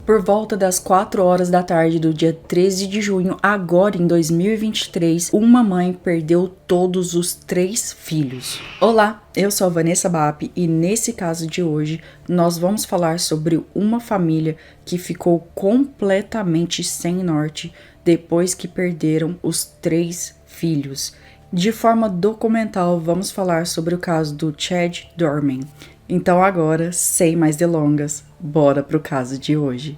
Por volta das 4 horas da tarde do dia 13 de junho, agora em 2023, uma mãe perdeu todos os 3 filhos. Olá, eu sou a Vanessa Bap e nesse caso de hoje nós vamos falar sobre uma família que ficou completamente sem norte depois que perderam os 3 filhos. De forma documental, vamos falar sobre o caso do Chad Dorman. Então agora, sem mais delongas, bora pro caso de hoje.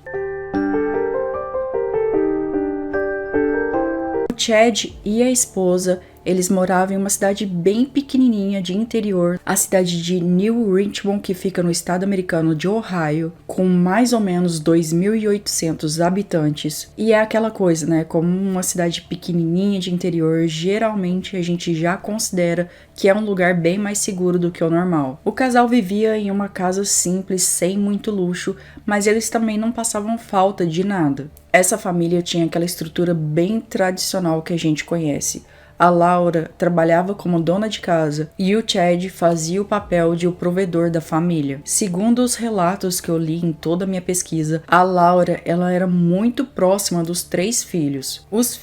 O Chad e a esposa, eles moravam em uma cidade bem pequenininha de interior, a cidade de New Richmond, que fica no estado americano de Ohio, com mais ou menos 2.800 habitantes. E é aquela coisa, né? Como uma cidade pequenininha de interior, geralmente a gente já considera que é um lugar bem mais seguro do que o normal. O casal vivia em uma casa simples, sem muito luxo, mas eles também não passavam falta de nada. Essa família tinha aquela estrutura bem tradicional que a gente conhece. A Laura trabalhava como dona de casa e o Chad fazia o papel de o provedor da família. Segundo os relatos que eu li em toda a minha pesquisa, a Laura ela era muito próxima dos 3 filhos. Os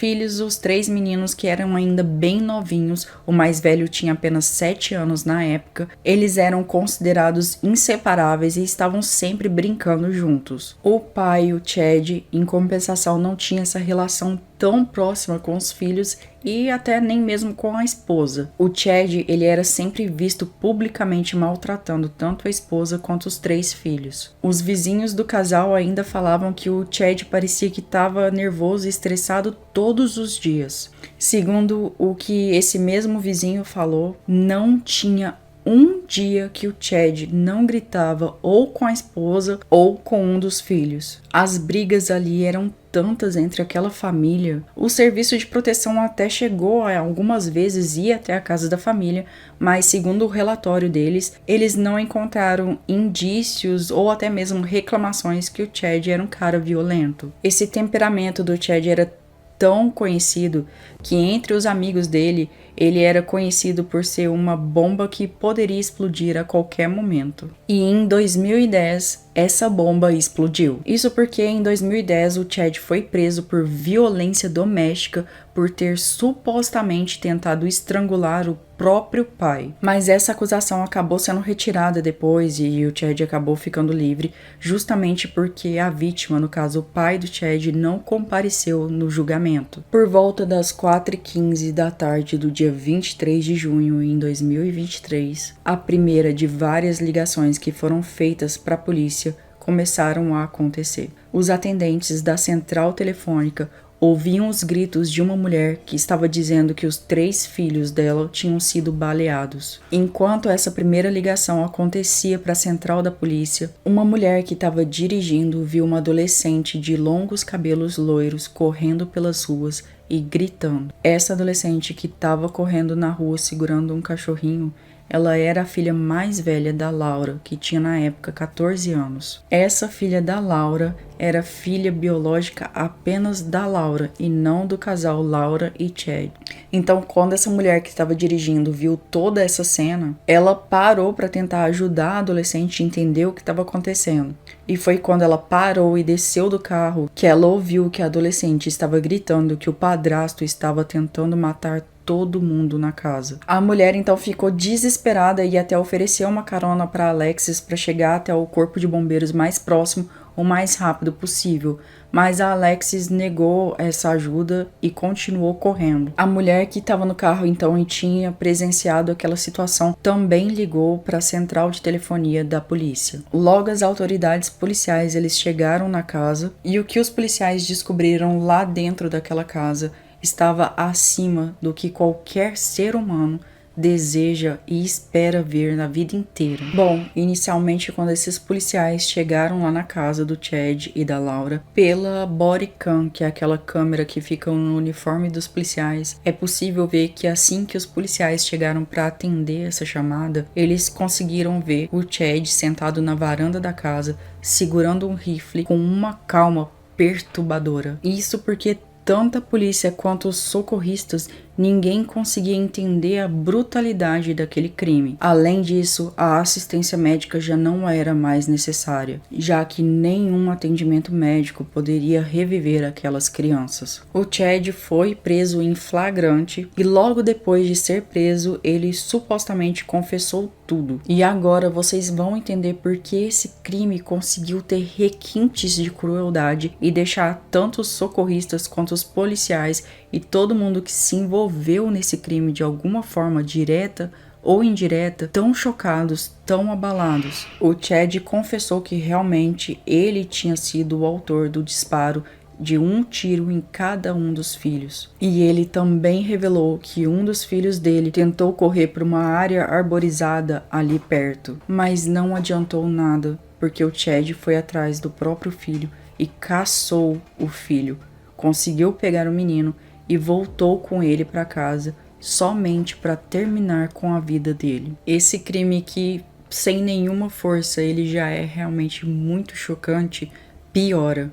3 meninos que eram ainda bem novinhos, o mais velho tinha apenas 7 anos na época, eles eram considerados inseparáveis e estavam sempre brincando juntos. O pai, o Chad, em compensação, não tinha essa relação tão próxima com os filhos e até nem mesmo com a esposa. O Chad, ele era sempre visto publicamente maltratando tanto a esposa quanto os 3 filhos. Os vizinhos do casal ainda falavam que o Chad parecia que estava nervoso e estressado todos os dias. Segundo o que esse mesmo vizinho falou, não tinha um dia que o Chad não gritava ou com a esposa ou com um dos filhos. As brigas ali eram tantas entre aquela família. O serviço de proteção até chegou a algumas vezes ir até a casa da família, mas segundo o relatório deles, eles não encontraram indícios ou até mesmo reclamações que o Chad era um cara violento. Esse temperamento do Chad era tão conhecido que entre os amigos dele, ele era conhecido por ser uma bomba que poderia explodir a qualquer momento. E em 2010, essa bomba explodiu. Isso porque em 2010 o Chad foi preso por violência doméstica por ter supostamente tentado estrangular o próprio pai. Mas essa acusação acabou sendo retirada depois e o Chad acabou ficando livre justamente porque a vítima, no caso o pai do Chad, não compareceu no julgamento. Por volta das 4h15 da tarde do dia 23 de junho em 2023, a primeira de várias ligações que foram feitas para a polícia começaram a acontecer. Os atendentes da central telefônica ouviam os gritos de uma mulher que estava dizendo que os 3 filhos dela tinham sido baleados. Enquanto essa primeira ligação acontecia para a central da polícia, uma mulher que estava dirigindo viu uma adolescente de longos cabelos loiros correndo pelas ruas e gritando. Essa adolescente que estava correndo na rua segurando um cachorrinho, ela era a filha mais velha da Laura, que tinha na época 14 anos. Essa filha da Laura era filha biológica apenas da Laura e não do casal Laura e Chad. Então, quando essa mulher que estava dirigindo viu toda essa cena, ela parou para tentar ajudar a adolescente a entender o que estava acontecendo. E foi quando ela parou e desceu do carro que ela ouviu que a adolescente estava gritando que o padrasto estava tentando matar todo mundo na casa. A mulher então ficou desesperada e até ofereceu uma carona para Alexis para chegar até o corpo de bombeiros mais próximo o mais rápido possível, mas a Alexis negou essa ajuda e continuou correndo. A mulher que estava no carro então e tinha presenciado aquela situação também ligou para a central de telefonia da polícia. Logo as autoridades policiais eles chegaram na casa e o que os policiais descobriram lá dentro daquela casa estava acima do que qualquer ser humano deseja e espera ver na vida inteira. Bom, inicialmente quando esses policiais chegaram lá na casa do Chad e da Laura, pela body cam, que é aquela câmera que fica no uniforme dos policiais, é possível ver que assim que os policiais chegaram para atender essa chamada, eles conseguiram ver o Chad sentado na varanda da casa, segurando um rifle com uma calma perturbadora. Isso porque tanto a polícia quanto os socorristas ninguém conseguia entender a brutalidade daquele crime. Além disso, a assistência médica já não era mais necessária, já que nenhum atendimento médico poderia reviver aquelas crianças. O Chad foi preso em flagrante e logo depois de ser preso, ele supostamente confessou tudo. E agora vocês vão entender por que esse crime conseguiu ter requintes de crueldade e deixar tanto os socorristas quanto os policiais e todo mundo que se envolveu nesse crime de alguma forma direta ou indireta, tão chocados, tão abalados. O Chad confessou que realmente ele tinha sido o autor do disparo de um tiro em cada um dos filhos. E ele também revelou que um dos filhos dele tentou correr para uma área arborizada ali perto, mas não adiantou nada, porque o Chad foi atrás do próprio filho e caçou o filho, conseguiu pegar o menino e voltou com ele para casa somente para terminar com a vida dele. Esse crime que, sem nenhuma força, ele já é realmente muito chocante, piora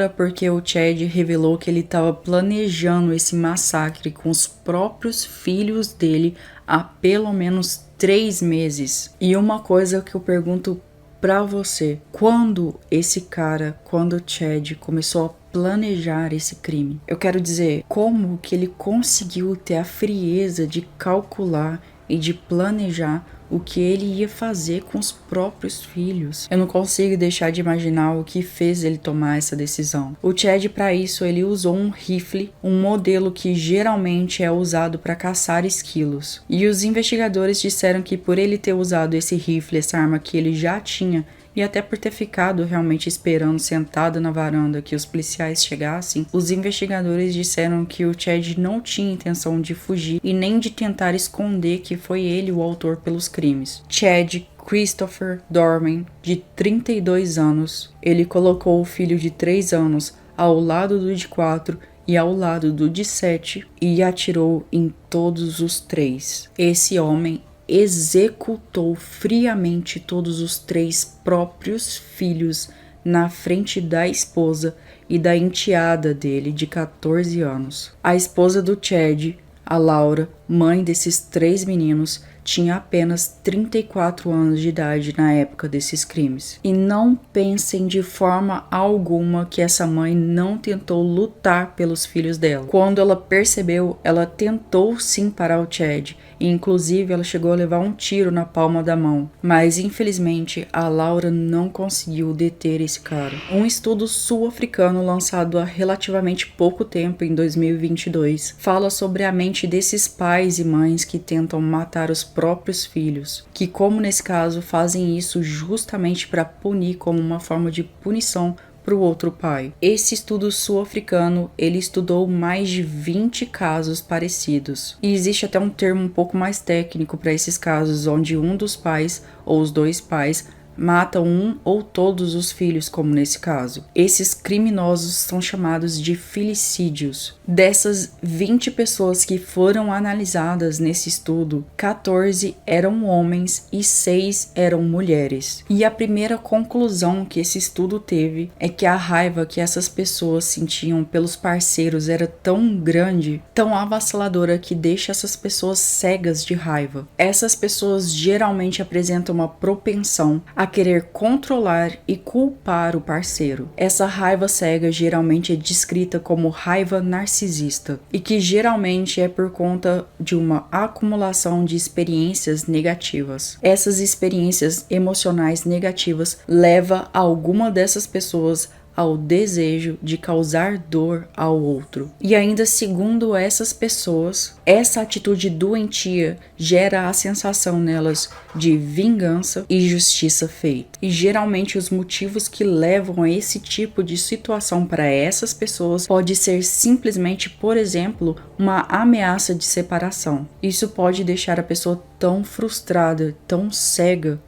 porque o Chad revelou que ele estava planejando esse massacre com os próprios filhos dele há pelo menos 3 meses. E uma coisa que eu pergunto pra você, quando o Chad começou a planejar esse crime? Eu quero dizer, como que ele conseguiu ter a frieza de calcular e de planejar o que ele ia fazer com os próprios filhos? Eu não consigo deixar de imaginar o que fez ele tomar essa decisão. O Chad, para isso, ele usou um rifle, um modelo que geralmente é usado para caçar esquilos. E os investigadores disseram que por ele ter usado esse rifle, essa arma que ele já tinha, e até por ter ficado realmente esperando sentado na varanda que os policiais chegassem, os investigadores disseram que o Chad não tinha intenção de fugir e nem de tentar esconder que foi ele o autor pelos crimes. Chad Christopher Dorman, de 32 anos, ele colocou o filho de 3 anos ao lado do de 4 e ao lado do de 7 e atirou em todos os 3. Esse homem executou friamente todos os 3 próprios filhos na frente da esposa e da enteada dele de 14 anos. A esposa do Chad, a Laura, mãe desses 3 meninos, tinha apenas 34 anos de idade na época desses crimes. E não pensem de forma alguma que essa mãe não tentou lutar pelos filhos dela. Quando ela percebeu, ela tentou sim parar o Chad, e inclusive ela chegou a levar um tiro na palma da mão. Mas infelizmente a Laura não conseguiu deter esse cara. Um estudo sul-africano lançado há relativamente pouco tempo, em 2022, fala sobre a mente desses pais e mães que tentam matar os próprios filhos, que, como nesse caso, fazem isso justamente para punir, como uma forma de punição para o outro pai. Esse estudo sul-africano, ele estudou mais de 20 casos parecidos. E existe até um termo um pouco mais técnico para esses casos, onde um dos pais ou os 2 pais matam um ou todos os filhos, como nesse caso. Esses criminosos são chamados de filicídios. Dessas 20 pessoas que foram analisadas nesse estudo, 14 eram homens e 6 eram mulheres. E a primeira conclusão que esse estudo teve é que a raiva que essas pessoas sentiam pelos parceiros era tão grande, tão avassaladora, que deixa essas pessoas cegas de raiva. Essas pessoas geralmente apresentam uma propensão a querer controlar e culpar o parceiro. Essa raiva cega geralmente é descrita como raiva narcisista, e que geralmente é por conta de uma acumulação de experiências negativas. Essas experiências emocionais negativas levam alguma dessas pessoas ao desejo de causar dor ao outro. E ainda segundo essas pessoas, essa atitude doentia gera a sensação nelas de vingança e justiça feita. E geralmente os motivos que levam a esse tipo de situação para essas pessoas pode ser simplesmente, por exemplo, uma ameaça de separação. Isso pode deixar a pessoa tão frustrada, tão cega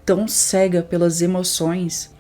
pelas emoções,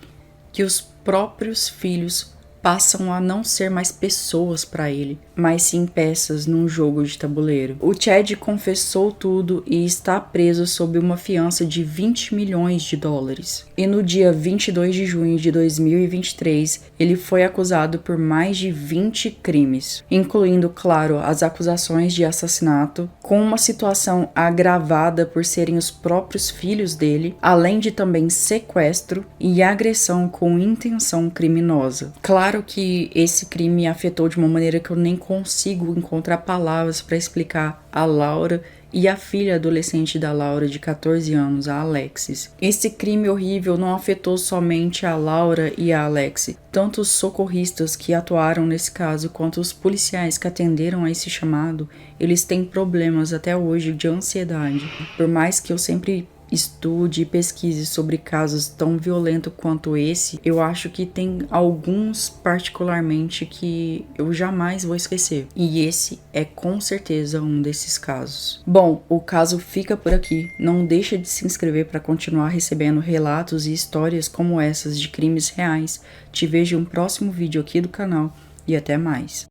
que os próprios filhos passam a não ser mais pessoas para ele, mas sim peças num jogo de tabuleiro. O Chad confessou tudo e está preso sob uma fiança de 20 milhões de dólares. E no dia 22 de junho de 2023, ele foi acusado por mais de 20 crimes, incluindo, claro, as acusações de assassinato, com uma situação agravada por serem os próprios filhos dele, além de também sequestro e agressão com intenção criminosa. Claro que esse crime afetou de uma maneira que eu nem consigo encontrar palavras para explicar a Laura e a filha adolescente da Laura de 14 anos, a Alexis. Esse crime horrível não afetou somente a Laura e a Alexis, tanto os socorristas que atuaram nesse caso quanto os policiais que atenderam a esse chamado, eles têm problemas até hoje de ansiedade. Por mais que eu sempre estude e pesquise sobre casos tão violentos quanto esse, eu acho que tem alguns particularmente que eu jamais vou esquecer. E esse é com certeza um desses casos. Bom, o caso fica por aqui. Não deixa de se inscrever para continuar recebendo relatos e histórias como essas de crimes reais. Te vejo em um próximo vídeo aqui do canal e até mais.